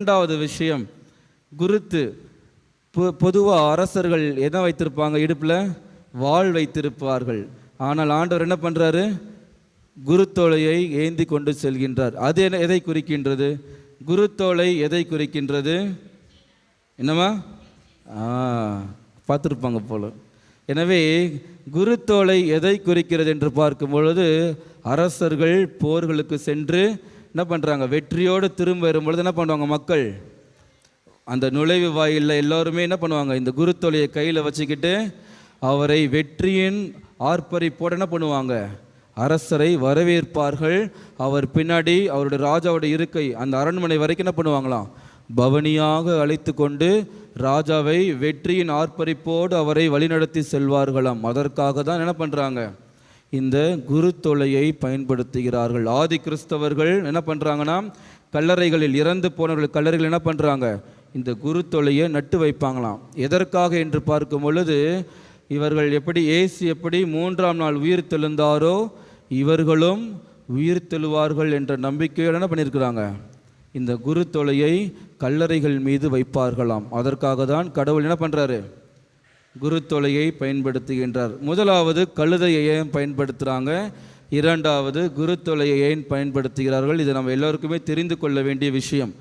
இரண்டாவது விஷயம், குருத்து. பொதுவாக அரசர்கள் என்ன வைத்திருப்பாங்க? இடுப்பில் வாள் வைத்திருப்பார்கள். ஆனால் ஆண்டவர் என்ன பண்ணுறாரு? குருத்தோலையை ஏந்தி கொண்டு செல்கின்றார். அது எதை குறிக்கின்றது? குருத்தோலை எதை குறிக்கின்றது? என்னம்மா? பார்த்துருப்பாங்க போல. எனவே குருத்தோலை எதை குறிக்கிறது என்று பார்க்கும் பொழுது, அரசர்கள் போர்களுக்கு சென்று என்ன பண்ணுறாங்க? வெற்றியோடு திரும்ப வரும்பொழுது என்ன பண்ணுவாங்க? மக்கள் அந்த நுழைவு வாயிலில் எல்லோருமே என்ன பண்ணுவாங்க? இந்த குருத்தோலையை கையில் வச்சுக்கிட்டு அவரை வெற்றியின் ஆர்ப்பரிப்போடு என்ன பண்ணுவாங்க? அரசரை வரவேற்பார்கள். அவர் பின்னாடி அவருடைய ராஜாவுடைய இருக்கை அந்த அரண்மனை வரைக்கும் என்ன பண்ணுவாங்களாம்? பவனியாக அழைத்து கொண்டு ராஜாவை வெற்றியின் ஆர்ப்பரிப்போடு அவரை வழிநடத்தி செல்வார்களாம். அதற்காக தான் என்ன பண்ணுறாங்க? இந்த குருத்தோலையை பயன்படுத்துகிறார்கள். ஆதி கிறிஸ்தவர்கள் என்ன பண்ணுறாங்கன்னா, கல்லறைகளில் இறந்து போனவர்கள் கல்லறைகள் என்ன பண்ணுறாங்க? இந்த குருத்தோலையை நட்டு வைப்பாங்களாம். எதற்காக என்று பார்க்கும் பொழுது, இவர்கள் எப்படி இயேசு எப்படி 3ஆம் நாள் உயிர் தெழுந்தாரோ இவர்களும் உயிர் தெழுவார்கள் என்ற நம்பிக்கையோடு என்ன பண்ணியிருக்கிறாங்க? இந்த குருத்தோலையை கல்லறைகள் மீது வைப்பார்களாம். அதற்காக தான் கடவுள் என்ன பண்ணுறாரு? குருத்தோலையை பயன்படுத்துகின்றார். முதலாவது கழுதையை ஏன் பயன்படுத்துகிறாங்க? இரண்டாவது குருத்தோலையை ஏன் பயன்படுத்துகிறார்கள்? இது நம்ம எல்லோருக்குமே தெரிந்து கொள்ள வேண்டிய விஷயம்.